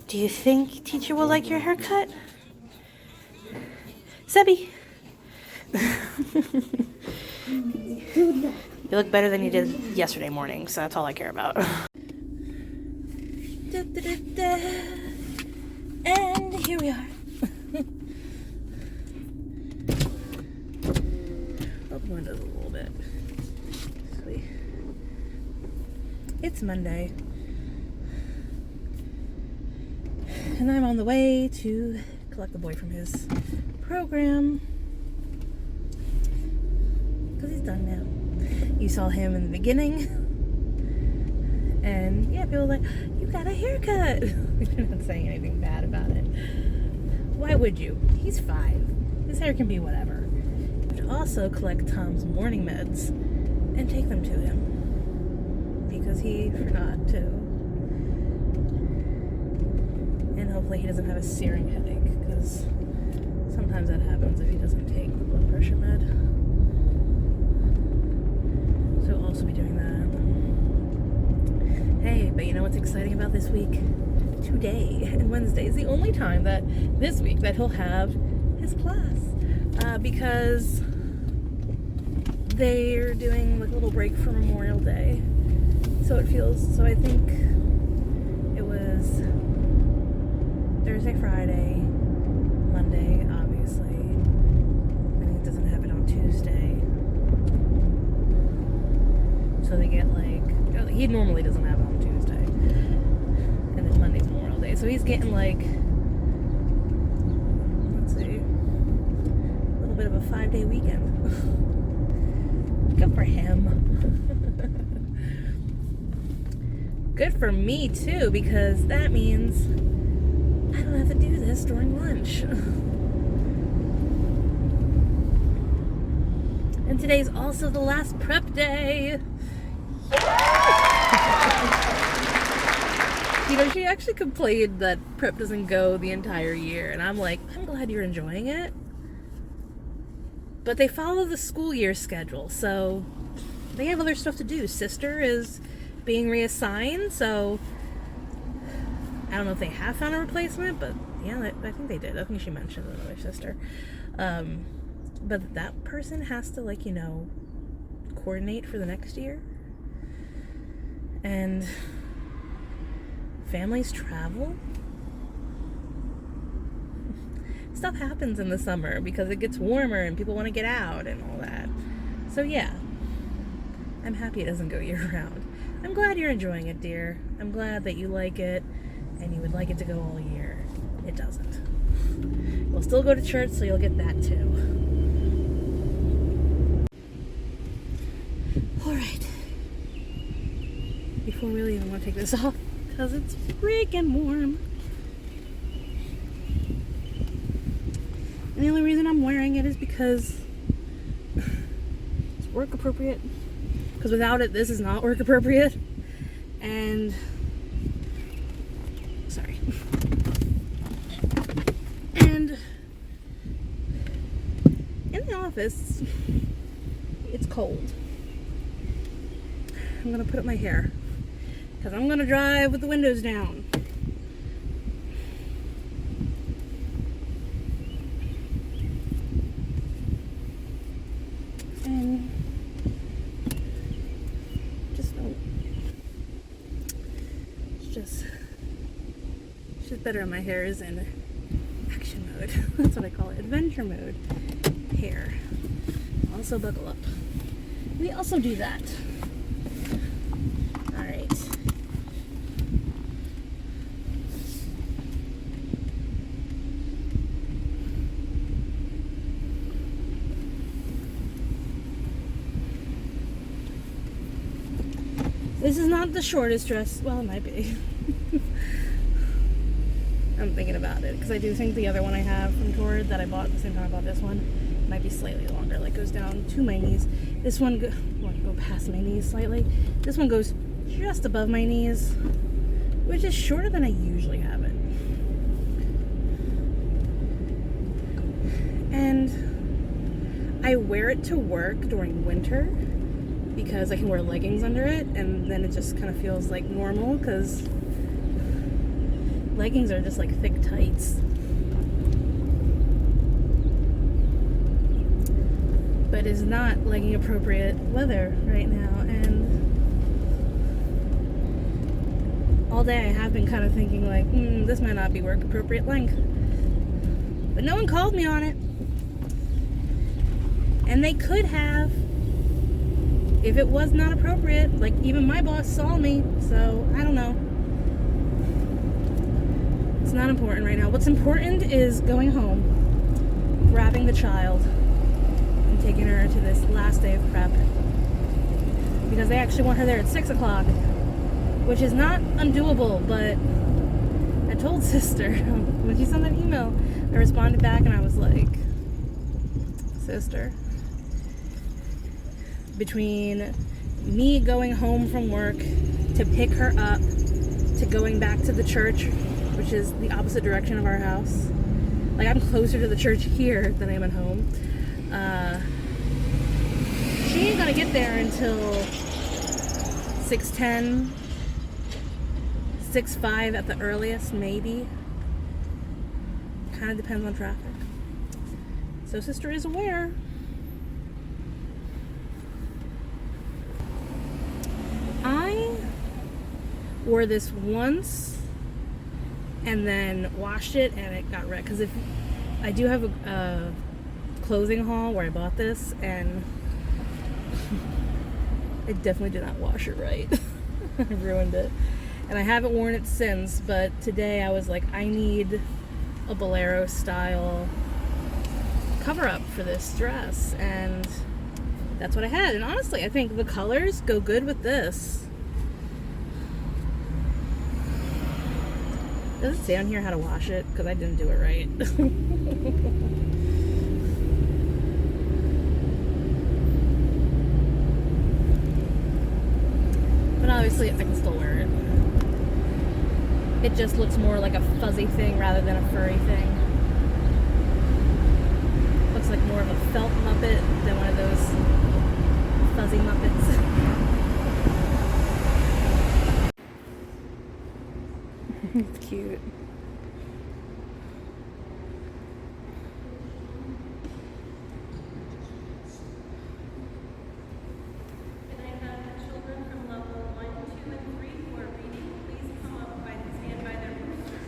Do you think teacher will like your haircut? Sebby! You look better than you did yesterday morning, so that's all I care about. And here we are. Open windows a little bit. Sweet. It's Monday. And I'm on the way to collect the boy from his program. Because he's done now. You saw him in the beginning. And yeah, people were like, you got a haircut. You're not saying anything bad about it. Why would you? He's 5. His hair can be whatever. You should also collect Tom's morning meds and take them to him. Because he forgot to. And hopefully he doesn't have a searing headache, because sometimes that happens if he doesn't take the blood pressure med. So we'll also be doing that. Hey, but you know what's exciting about this week? Today and Wednesday is the only time that this week that he'll have his class. Because they're doing like a little break for Memorial Day. So I think it was Thursday, Friday, Monday, obviously. And he doesn't have it on Tuesday. So they get he normally doesn't have it on Tuesday. And then Monday's Memorial Day. So he's getting let's see, a little bit of a 5-day weekend. Good for him. Good for me too, because that means I don't have to do this during lunch. And today's also the last prep day. She actually complained that prep doesn't go the entire year. And I'm like, I'm glad you're enjoying it. But they follow the school year schedule, so they have other stuff to do. Sister is being reassigned, so I don't know if they have found a replacement, but yeah, I think they did. I think she mentioned another sister. But that person has to, coordinate for the next year. And families travel. Stuff happens in the summer because it gets warmer and people want to get out and all that. So yeah, I'm happy it doesn't go year round. I'm glad you're enjoying it, dear. I'm glad that you like it and you would like it to go all year. It doesn't. We'll still go to church, so you'll get that too. Alright. Before we really even want to take this off, because it's freaking warm. And the only reason I'm wearing it is because it's work appropriate. Because without it, this is not work appropriate. And sorry. And in the office, it's cold. I'm gonna put up my hair because I'm gonna drive with the windows down. And it's just better when my hair is in action mode. That's what I call it, adventure mode hair. Also buckle up. We also do that. Alright. This is not the shortest dress. Well, it might be. I'm thinking about it because I do think the other one I have from Torrid that I bought at the same time I bought this one might be slightly longer. Like goes down to my knees. This one go past my knees slightly. This one goes just above my knees, which is shorter than I usually have it. And I wear it to work during winter because I can wear leggings under it, and then it just kind of feels like normal because leggings are just like thick tights. But it's not legging appropriate weather right now, and all day I have been kind of thinking like, this might not be work appropriate length. But no one called me on it. And they could have if it was not appropriate. Like, even my boss saw me, so I don't know. It's not important right now. What's important is going home, grabbing the child, and taking her to this last day of prep. Because they actually want her there at 6 o'clock, which is not undoable, but I told sister, when she sent that email, I responded back and I was like, sister, between me going home from work to pick her up to going back to the church, which is the opposite direction of our house, like I'm closer to the church here than I am at home, she ain't gonna get there until 6:10, 6:05 at the earliest, maybe. Kind of depends on traffic. So sister is aware. I wore this once and then washed it and it got red, because if I do have a clothing haul where I bought this, and I definitely did not wash it right. I ruined it, and I haven't worn it since. But today I was like, I need a bolero style cover up for this dress, and that's what I had. And honestly, I think the colors go good with this. Does it say on here how to wash it? Because I didn't do it right. But obviously I can still wear it. It just looks more like a fuzzy thing rather than a furry thing. Looks like more of a felt Muppet than one of those fuzzy Muppets. It's cute. Can I have the children from level 1, 2, and 3 who are reading, please come up and stand by their poster.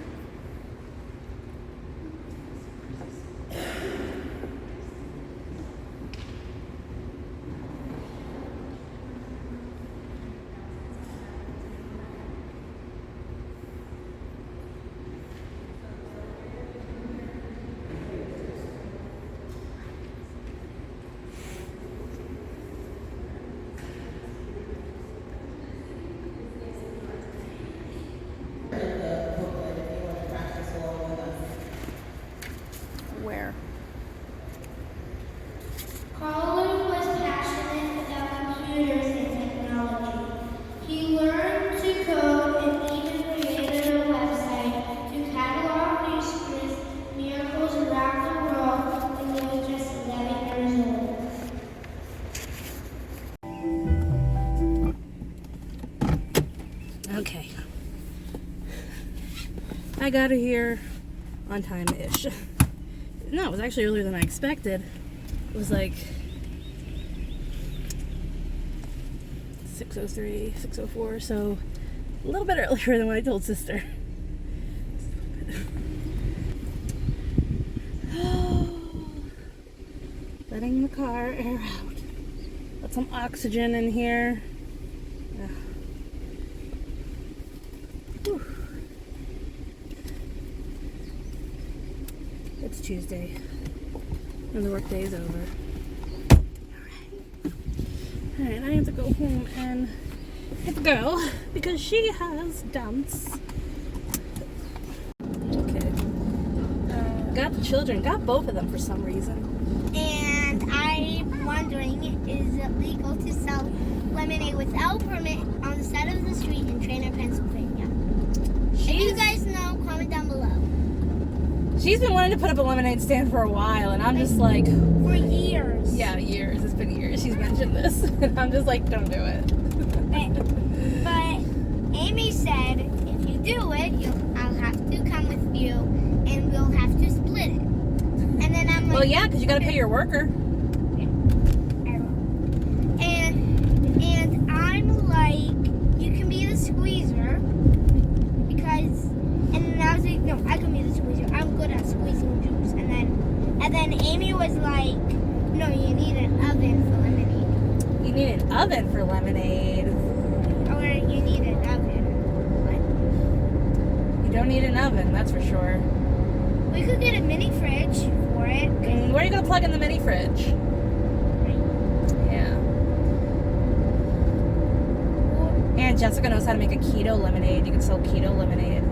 Where? Carlos was passionate about computers and technology. He learned to code and even created a website to catalog news miracles around the world when he was just 11 years old. Okay. I got here on time-ish. No, it was actually earlier than I expected. It was like 6:03, 6:04, so a little bit earlier than what I told sister. Letting the car air out. Let some oxygen in here. Whew. It's Tuesday, and the work day is over. Alright, I have to go home and get the girl, because she has dance. Okay. Got the children, got both of them for some reason. And I'm wondering, is it legal to sell lemonade without permit on the side of the street in Trainer, Pennsylvania? If you guys know, comment down below. She's been wanting to put up a lemonade stand for a while, and I'm just like... For years. Yeah, years. It's been years she's mentioned this. And I'm just like, don't do it. But Amy said, if you do it, I'll have to you, and we'll have to split it. And then I'm like, Well, yeah, because you got to pay your worker. And I'm like, you can be the squeezer because, and then I was like, no, I can be the squeezer. I'm good at squeezing juice. And then Amy was like, no, you need an oven for lemonade. You need an oven for lemonade. Or you need an oven. You don't need an oven, that's for sure. We could get a mini fridge for it. Where are you going to plug in the mini fridge? Yeah. And Jessica knows how to make a keto lemonade. You can sell keto lemonade.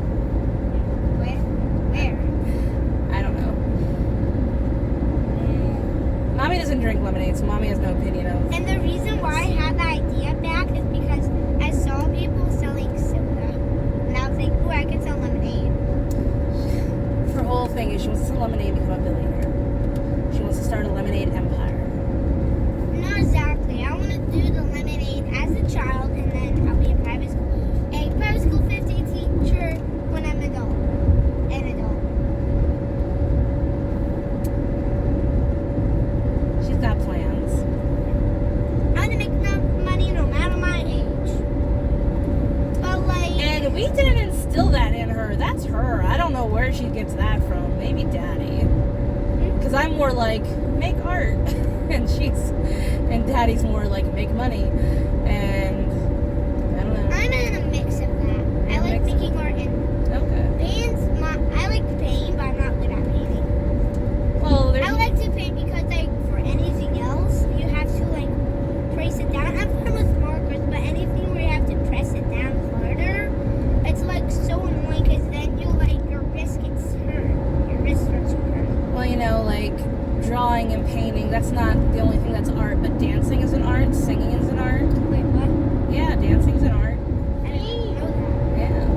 Where? I don't know. Mommy doesn't drink lemonade, so Mommy has no opinion of. And the reason why I had that idea back is because I saw people selling soda. And I was like, ooh, I can sell lemonade. Her whole thing is she wants to sell lemonade and become a billionaire. She wants to start a lemonade empire. Not exactly. I want to do the lemonade as a child, and then I'll be a private school 50 teacher when I'm an adult. She's got plans. I want to make enough money no matter my age. But like, And we didn't instill that in her. That's her. I don't know where she gets that from. Maybe Daddy. Because I'm more like, make art. and Daddy's more like, make money. And I don't know. I'm in a mix of that. I like making art and Okay. paints. I like to paint, but I'm not good at painting. Well, I like to paint because, like, for anything else, you have to, like, trace it down. I'm fine with markers, but anything where you have to press it down harder, it's, like, so annoying because then you, like, your wrist gets hurt. Your wrist starts to hurt. Well, you know, like, drawing and painting, that's not the only thing that's art, but dancing is an art, singing is an art. Wait, what? Yeah, dancing's an art. I didn't know that. Yeah.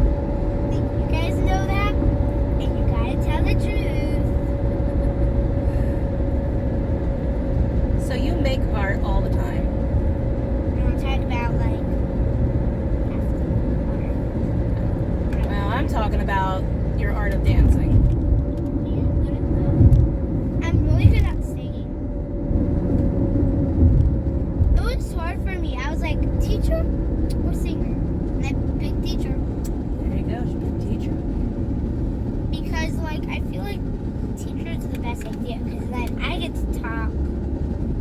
You guys know that? And you gotta tell the truth. So you make art all the time. You want to talk about, like, Well, I'm talking about your art of dancing. I'm really good at singing. It was hard for me. I was like, teacher or singer? And I picked teacher There you go, she's a good teacher. because, like, I feel like teacher is the best idea because then I get to talk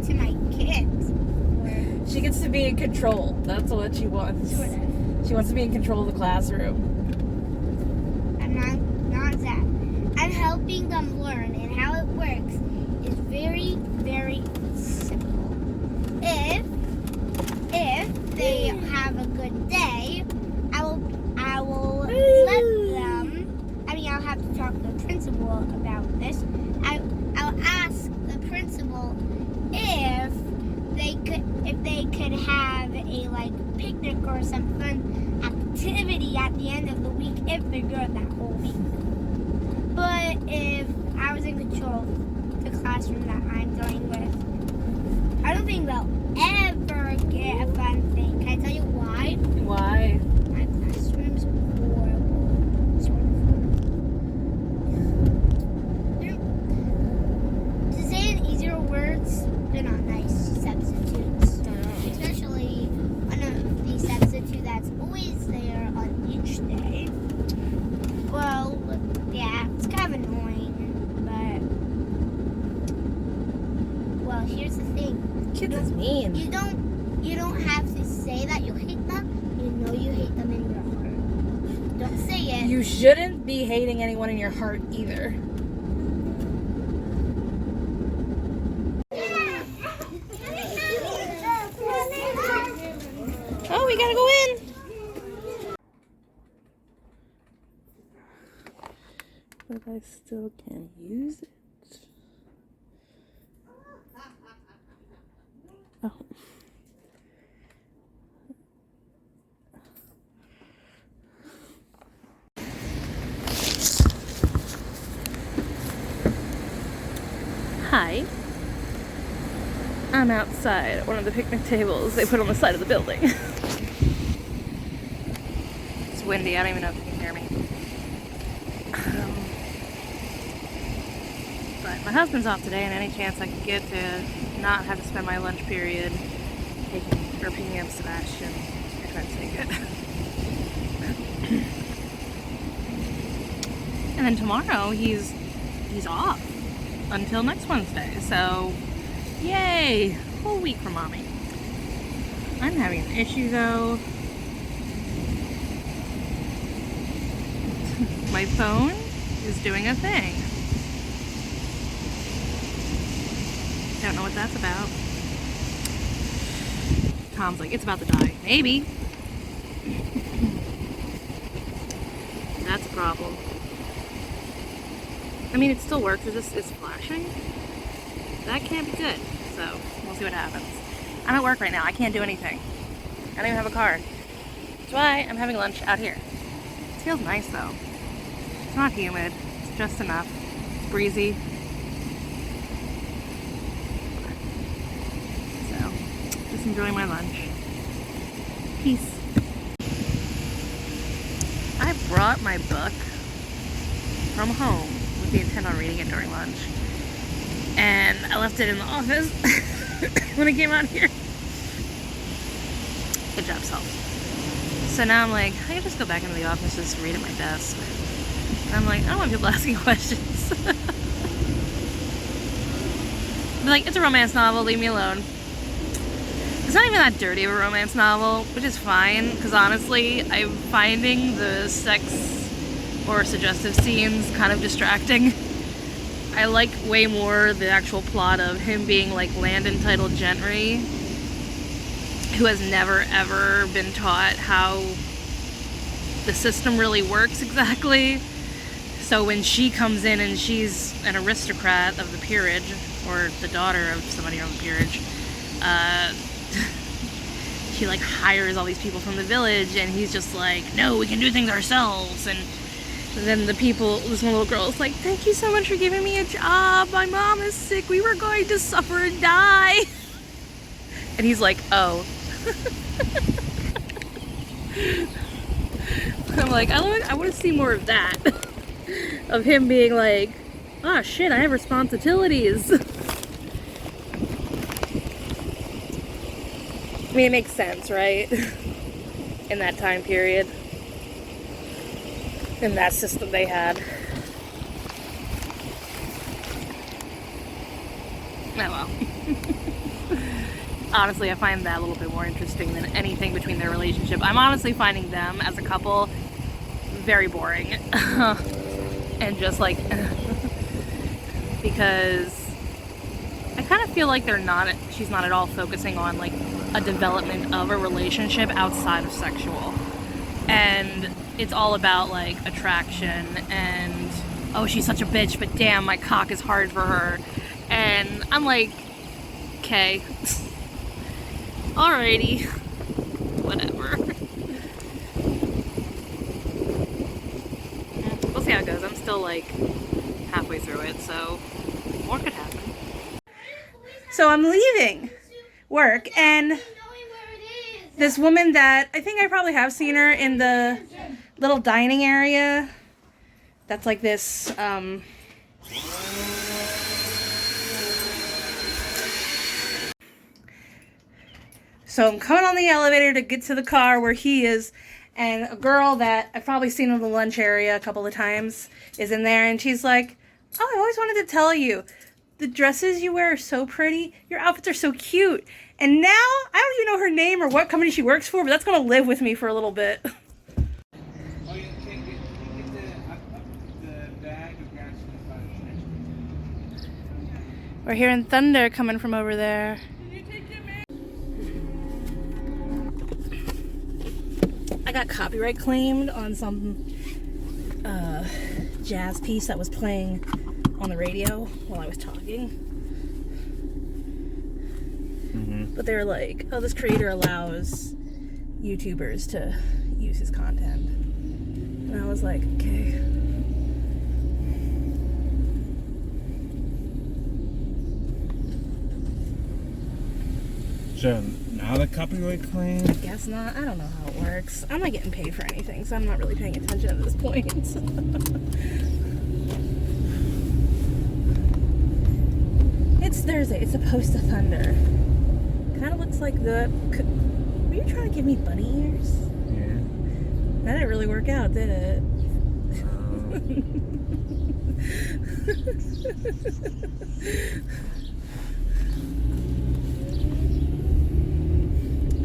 to my kids. She gets to be in control. That's what she wants. Sort of. She wants to be in control of the classroom. I'm not that. I'm helping them learn, and how it works is very, very simple. If they have a good day, I will let them. I mean, I'll have to talk to the principal about this. I'll ask the principal if they could have a like picnic or some fun activity at the end of the week if they're good that whole week. But if I was in control of the classroom that I'm dealing with, I don't think they'll ever get a fun thing. Can I tell you why? Why? My classroom's horrible. Sort of. To say in easier words, they're not nice substitutes. Especially one of the substitute that's always there on each day. Well, yeah, it's kind of annoying, but well, here's the thing. Kids is mean. You don't have to say that you hate them. You know you hate them in your heart. Don't say it. You shouldn't be hating anyone in your heart either. Oh, we gotta go in. But I still can't use it. Oh. Hi. I'm outside at one of the picnic tables they put on the side of the building. It's windy, I don't even know if you can hear me. But my husband's off today, and any chance I could get to not have to spend my lunch period picking up Sebastian, I try to take it. And then tomorrow he's off until next Wednesday. So yay! Whole week for mommy. I'm having an issue though. My phone is doing a thing. Don't know what that's about. Tom's like, it's about to die. Maybe. That's a problem. I mean, it still works. It's flashing. That can't be good. So, we'll see what happens. I'm at work right now. I can't do anything. I don't even have a car. That's why I'm having lunch out here. It feels nice though. It's not humid. It's just enough. It's breezy. So, just enjoying my lunch. Peace. I brought my book from home with the intent on reading it during lunch. And I left it in the office when I came out here. Good job, self. So now I'm like, I can just go back into the office and just read at my desk. And I'm like, I don't want people asking questions. Be like, it's a romance novel, leave me alone. It's not even that dirty of a romance novel, which is fine, because honestly, I'm finding the sex or suggestive scenes kind of distracting. I like way more the actual plot of him being like land entitled gentry who has never ever been taught how the system really works exactly. So when she comes in and she's an aristocrat of the peerage, or the daughter of somebody on the peerage, she like hires all these people from the village, and he's just like, no, we can do things ourselves. And then the people, this one little girl is like, thank you so much for giving me a job. My mom is sick. We were going to suffer and die. And he's like, oh. I'm like, I want to see more of that. Of him being like, oh shit, I have responsibilities. I mean, it makes sense, right? In that time period. In that system they had. Oh well. Honestly, I find that a little bit more interesting than anything between their relationship. I'm honestly finding them as a couple very boring. And just like, because I kind of feel like she's not at all focusing on like a development of a relationship outside of sexual. And it's all about like attraction and, oh, she's such a bitch, but damn, my cock is hard for her. And I'm like, okay, alrighty, whatever. We'll see how it goes. I'm still like halfway through it, so more could happen. So I'm leaving work, and this woman that I think I probably have seen her in the little dining area that's like this so I'm coming on the elevator to get to the car where he is, and a girl that I've probably seen in the lunch area a couple of times is in there, and she's like, oh, I always wanted to tell you, the dresses you wear are so pretty, your outfits are so cute. And now, I don't even know her name or what company she works for, but that's going to live with me for a little bit. Oh, you can get the bag of gas in the front. We're hearing thunder coming from over there. I got copyright claimed on some jazz piece that was playing on the radio while I was talking. Mm-hmm. But they were like, oh, this creator allows YouTubers to use his content. And I was like, okay. So now the copyright claim? I guess not. I don't know how it works. I'm not getting paid for anything, so I'm not really paying attention at this point. It's Thursday. It's supposed to thunder. Kind of looks like the... Were you trying to give me bunny ears? Yeah. That didn't really work out, did it?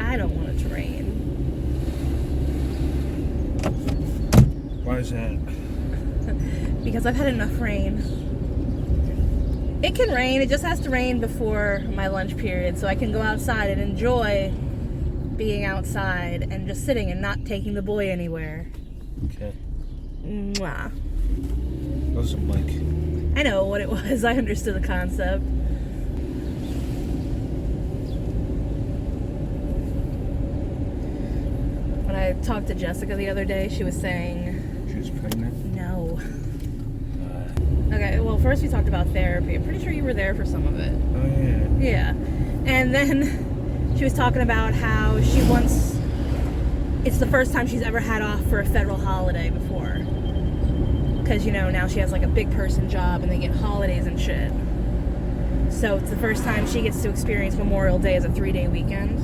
I don't want it to rain. Why is that? Because I've had enough rain. It can rain, it just has to rain before my lunch period so I can go outside and enjoy being outside and just sitting and not taking the boy anywhere. Okay. Mwah. That was a mic. I know what it was. I understood the concept. When I talked to Jessica the other day, she was saying... She was pregnant? No. Okay, well, first we talked about therapy. I'm pretty sure you were there for some of it. Oh, yeah. Yeah. And then she was talking about how she wants... It's the first time she's ever had off for a federal holiday before. Because, you know, now she has like a big person job and they get holidays and shit. So it's the first time she gets to experience Memorial Day as a 3-day weekend.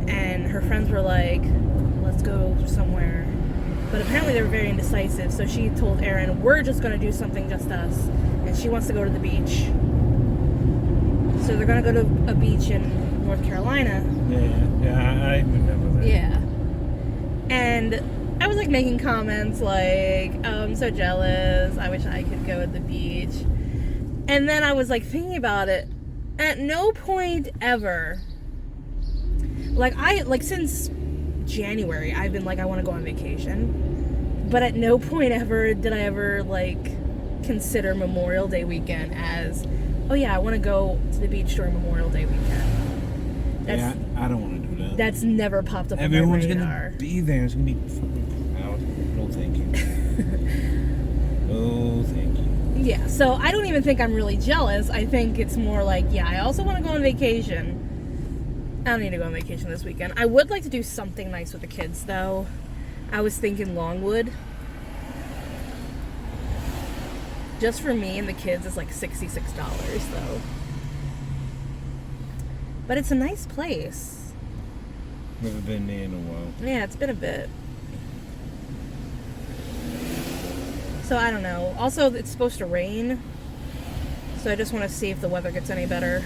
And her friends were like, let's go somewhere. But apparently they were very indecisive. So she told Erin, we're just going to do something just us. And she wants to go to the beach. So they're going to go to a beach in North Carolina. Yeah, I remember that. Yeah. And I was like making comments like, oh, I'm so jealous. I wish I could go to the beach. And then I was like thinking about it. At no point ever, since January, I've been like, I want to go on vacation. But at no point ever did I ever consider Memorial Day weekend as, oh yeah, I want to go to the beach during Memorial Day weekend. Yeah, I don't want to do that. That's never popped up on my Everyone's radar. gonna be there. It's gonna be fucking proud. No, thank you. No, thank you. Yeah, so I don't even think I'm really jealous. I think it's more like, yeah, I also want to go on vacation. I don't need to go on vacation this weekend. I would like to do something nice with the kids, though. I was thinking Longwood. Just for me and the kids, it's like $66, though. But it's a nice place. Never been there in a while. Yeah, it's been a bit. So I don't know. Also, it's supposed to rain. So I just want to see if the weather gets any better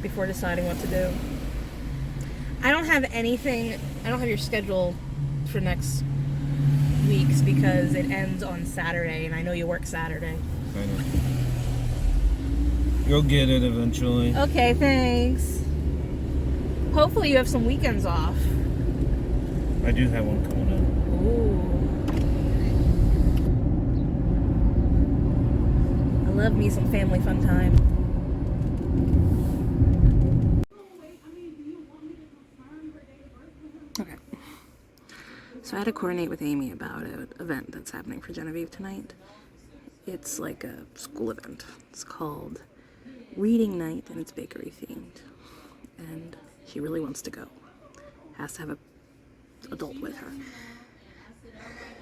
before deciding what to do. I don't have your schedule for next week's because it ends on Saturday and I know you work Saturday. I know. You'll get it eventually. Okay, thanks. Hopefully you have some weekends off. I do have one coming up. Ooh. I love me some family fun time. Okay. So I had to coordinate with Amy about an event that's happening for Genevieve tonight. It's like a school event. It's called Reading Night and it's bakery themed. And she really wants to go. Has to have an adult with her.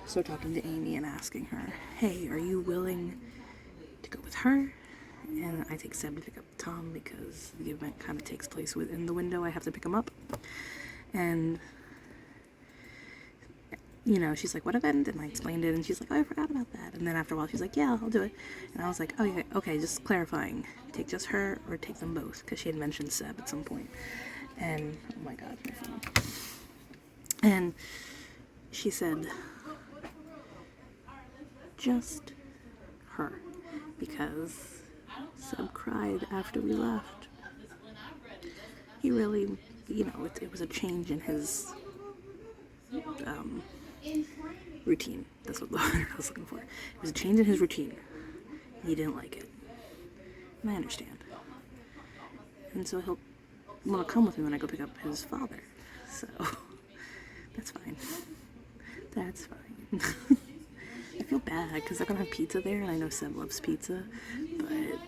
So talking to Amy and asking her, hey, are you willing to go with her? And I take Seb to pick up Tom because the event kind of takes place within the window. I have to pick him up. And, you know, she's like, what event? And I explained it, and she's like, oh, I forgot about that. And then after a while, she's like, yeah, I'll do it. And I was like, oh, yeah, okay, just clarifying. Take just her or take them both? Because she had mentioned Seb at some point. And, oh my God, my phone. And she said, just her. Because Seb cried after we left. He really, you know, it was a change in his routine. That's what the word I was looking for. It was a change in his routine. He didn't like it. And I understand. And so he'll want to come with me when I go pick up his father. So, that's fine. That's fine. I feel bad because they're going to have pizza there, and I know Seb loves pizza. But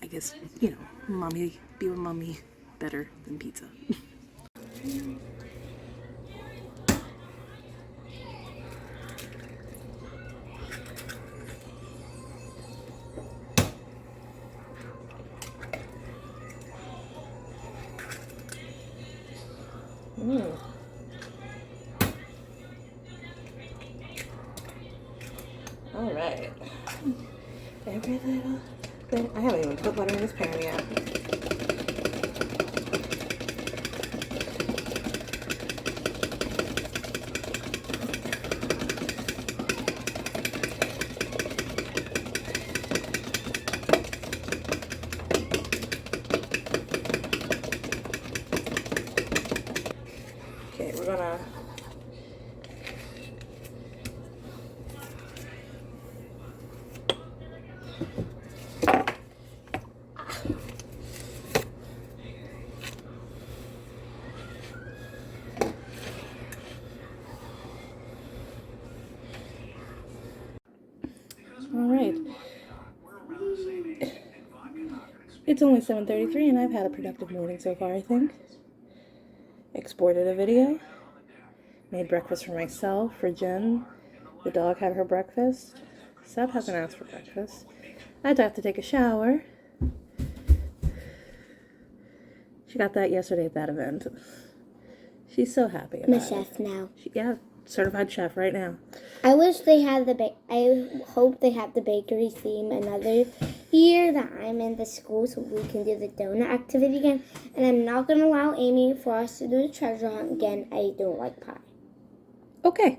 I guess, you know, mommy, be with mommy better than pizza. Mm. All right. Every little thing. I haven't even put butter in this pan yet. Okay, we're gonna all right. It's only 7:33 and I've had a productive morning so far, I think. Exported a video. Made breakfast for myself, for Jen. The dog had her breakfast. Seb hasn't asked for breakfast. I'd have to take a shower. She got that yesterday at that event. She's so happy about I'm a it. chef now. Yeah, certified chef right now. I wish they had I hope they have the bakery theme another year that I'm in the school so we can do the donut activity again. And I'm not going to allow Amy for us to do the treasure hunt again. I don't like pie. Okay,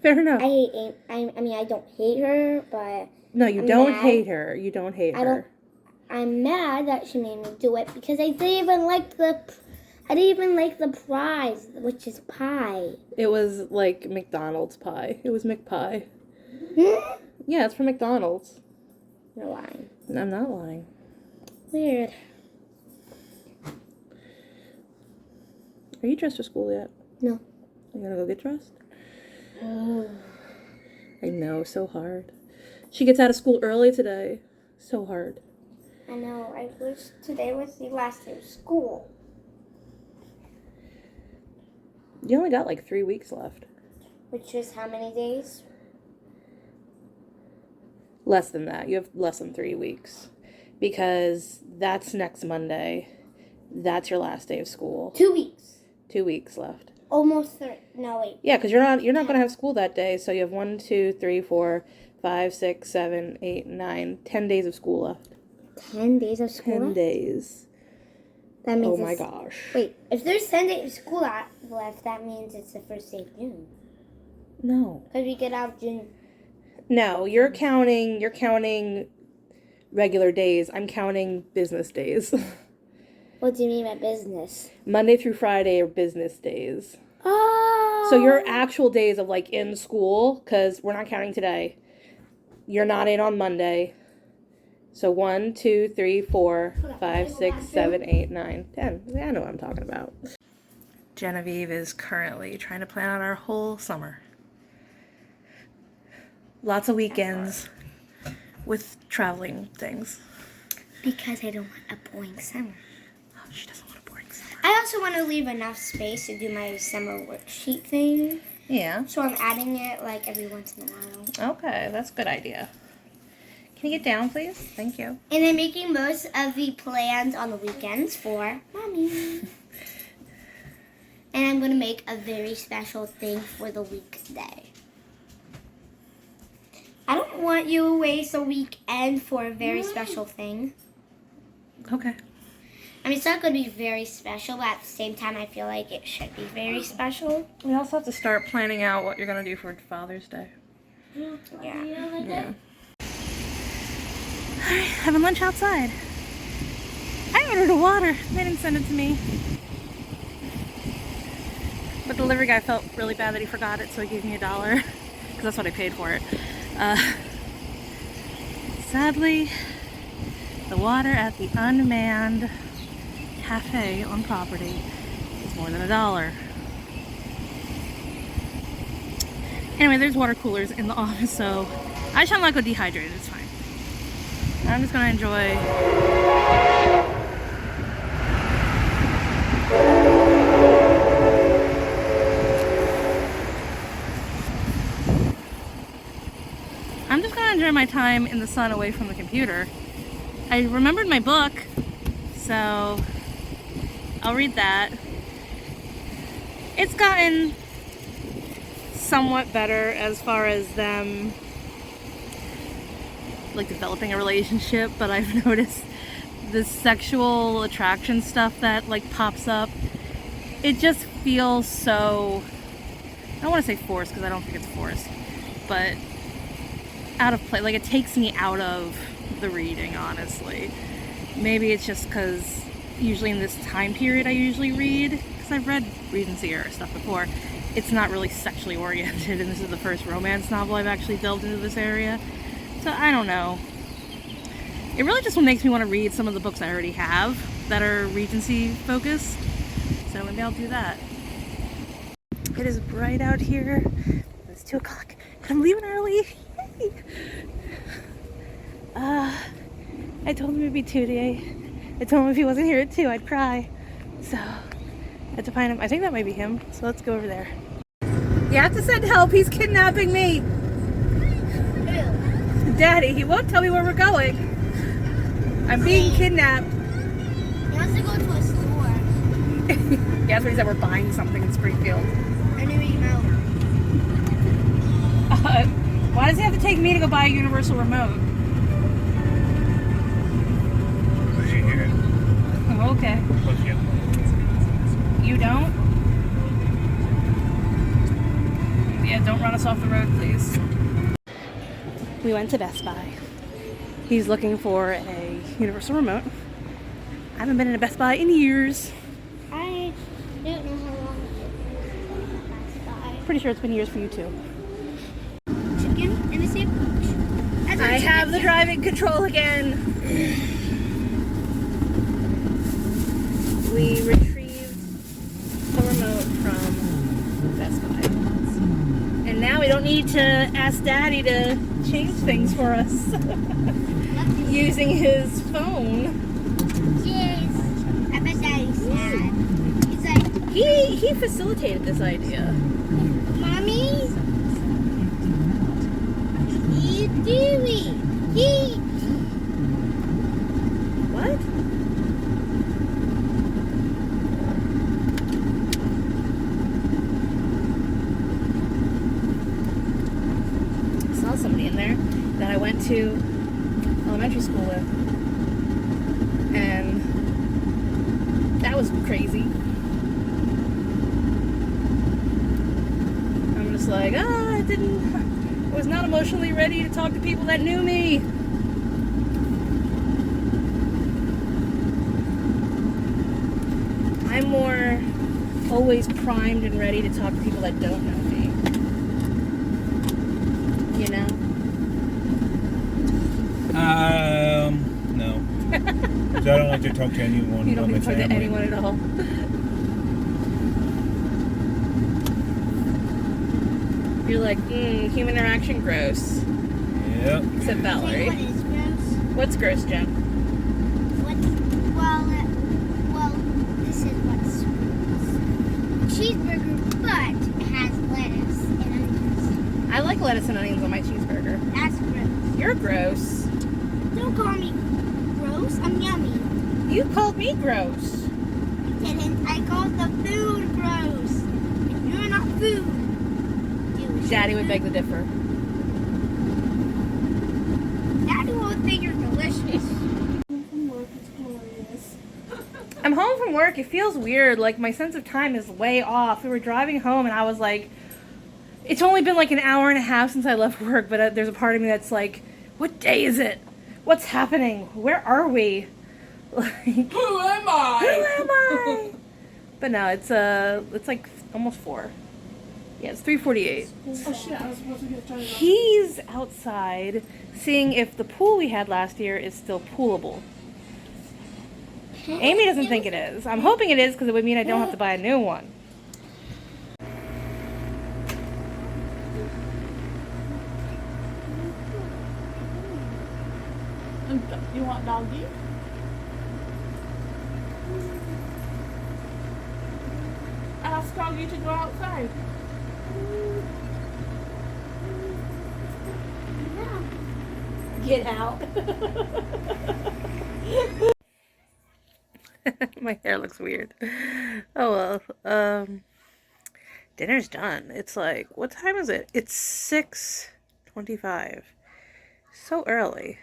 fair enough. I hate Amy. I mean, I don't hate her, but No, you I'm don't mad. hate her. You don't hate her. I'm mad that she made me do it because I didn't even like the prize, which is pie. It was like McDonald's pie. It was McPie. Hmm? Yeah, it's from McDonald's. You're lying. I'm not lying. Weird. Are you dressed for school yet? No. You gonna go get dressed? Oh. I know, so hard. She gets out of school early today. So hard. I know. I wish today was the last day of school. You only got like 3 weeks left. Which is how many days? Less than that. You have less than 3 weeks. Because that's next Monday. That's your last day of school. 2 weeks. 2 weeks left. Almost 3. No, wait. Yeah, because you're not gonna have school that day, so you have 1, 2, 3, 4, 5, 6, 7, 8, 9, 10 days of school left. 10 days of school 10 left? days. That means Oh my it's- gosh. Wait, if there's 10 days of school left, that means it's the first day of June. No. Because we get out June. No, you're counting regular days. I'm counting business days. What do you mean by business? Monday through Friday are business days. Oh. So your actual days of like in school, because we're not counting today. You're not in on Monday. So 1, 2, 3, 4, 5, 6, 7, 8, 9, 10. Yeah, I know what I'm talking about. Genevieve is currently trying to plan out our whole summer. Lots of weekends with traveling things. Because I don't want a boring summer. Oh, she doesn't want a boring summer. I also want to leave enough space to do my summer worksheet thing. Yeah. So I'm adding it like every once in a while. Okay, that's a good idea. Can you get down, please? Thank you. And I'm making most of the plans on the weekends for Mommy. And I'm going to make a very special thing for the weekday. I don't want you to waste a weekend for a very special thing. Okay. I mean, it's not going to be very special, but at the same time, I feel like it should be very special. We also have to start planning out what you're going to do for Father's Day. Yeah. Yeah. Alright, having lunch outside. I ordered a water. They didn't send it to me. The delivery guy felt really bad that he forgot it, so he gave me $1. Because that's what I paid for it. Sadly, the water at the unmanned cafe on property is more than $1. Anyway, there's water coolers in the office, so I shall not go dehydrated. It's fine. I'm just gonna enjoy. I'm just gonna enjoy my time in the sun away from the computer. I remembered my book, so I'll read that. It's gotten somewhat better as far as them like developing a relationship, but I've noticed the sexual attraction stuff that like pops up, it just feels so, I don't want to say forced because I don't think it's forced, but out of place. Like it takes me out of the reading, honestly. Maybe it's just because usually in this time period I usually read, because I've read Regency era stuff before. It's not really sexually oriented, and this is the first romance novel I've actually delved into this area. So I don't know. It really just makes me want to read some of the books I already have that are Regency focused. So maybe I'll do that. It is bright out here. It's 2 o'clock and I'm leaving early. Yay! I told him it'd be 2 today. I told him if he wasn't here at 2, I'd cry. So I had to find him. I think that might be him. So let's go over there. You have to send help. He's kidnapping me. Daddy, he won't tell me where we're going. I'm being kidnapped. He wants to go to a store. Yeah, that's what he said. We're buying something in Springfield. I knew you know. Why does he have to take me to go buy a universal remote? Did you hear it? Oh, okay. Look, yeah. You don't? Yeah, don't run us off the road, please. We went to Best Buy. He's looking for a universal remote. I haven't been in a Best Buy in years. I don't know how long it's been Best Buy. Pretty sure it's been years for you too. Chicken in the same. I have the driving control again. We retrieved the remote from Best Buy. And now we don't need to ask Daddy to change things for us using his phone. Yes. I bet Daddy's sad. He's like, He facilitated this idea. Mommy? What are you doing? What? I saw somebody in there that I went to elementary school with. And that was crazy. I'm just like, I was not emotionally ready to talk to people that knew me. I'm more always primed and ready to talk to people that don't know me. You know? No. 'Cause I don't like to talk to anyone. You don't but need to my talk to family. anyone at all. You're like, human interaction, gross. Yep. Except Valerie. What is gross? What's gross, Jen? Well, this is what's gross. Cheeseburger, but it has lettuce and onions. I like lettuce and onions on my cheeseburger. That's gross. You're gross. Don't call me gross. I'm yummy. You called me gross. I didn't. I called the food gross. And you're not food. Daddy would beg to differ. Daddy won't think you're delicious. I'm home from work. It feels weird. Like, my sense of time is way off. We were driving home, and I was like, it's only been like an hour and a half since I left work, but there's a part of me that's like, what day is it? What's happening? Where are we? Like, Who am I? who am I? But no, it's like almost 4. Yeah, it's 3:48. Oh shit, I was supposed to get turned on. He's outside seeing if the pool we had last year is still poolable. Amy doesn't think it is. I'm hoping it is because it would mean I don't have to buy a new one. You want doggy? Ask doggy to go outside. Get out. My hair looks weird. Oh well. dinner's done. It's like, what time is it? It's 6:25. So early.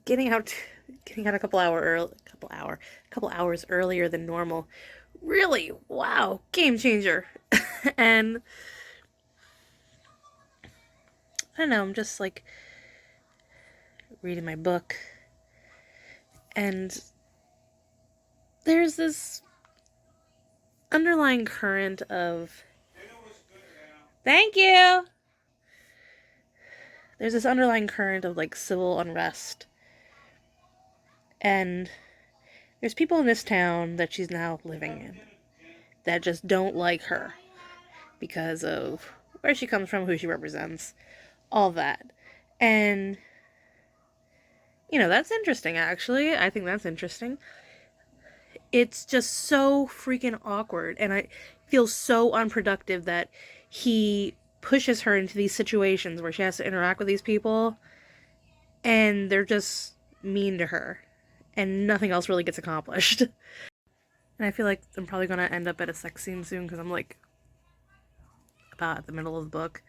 Getting out a couple hours earlier than normal. Really, wow, game changer. And I don't know, I'm just like reading my book, and there's this underlying current of thank you. There's this underlying current of like civil unrest, and there's people in this town that she's now living in that just don't like her because of where she comes from, who she represents, all that. And, that's interesting, actually. I think that's interesting. It's just so freaking awkward, and I feel so unproductive that he pushes her into these situations where she has to interact with these people, and they're just mean to her, and nothing else really gets accomplished. And I feel like I'm probably going to end up at a sex scene soon, because I'm, like, about at the middle of the book,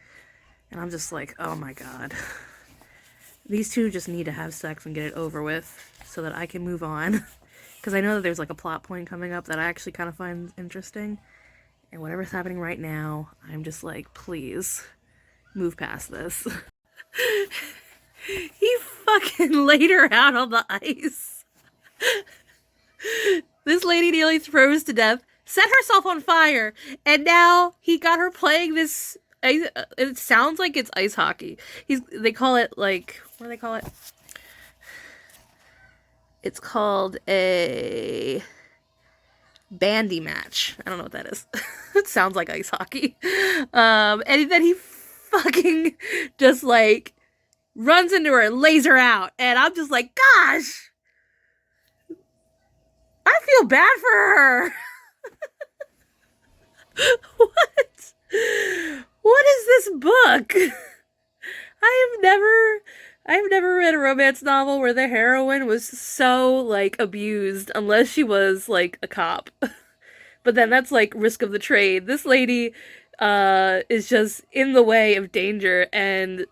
and I'm just like, oh my god. These two just need to have sex and get it over with so that I can move on. Because I know that there's, like, a plot point coming up that I actually kind of find interesting. And whatever's happening right now, I'm just like, please, move past this. He fucking laid her out on the ice. This lady nearly froze to death, set herself on fire, and now he got her playing this. It sounds like it's ice hockey. They call it, like, what do they call it? It's called a bandy match. I don't know what that is. It sounds like ice hockey. And then he fucking just, like, runs into her and lays her out. And I'm just like, gosh, I feel bad for her. What? What is this book? I've never read a romance novel where the heroine was so, like, abused, unless she was, like, a cop. But then that's, like, risk of the trade. This lady is just in the way of danger, and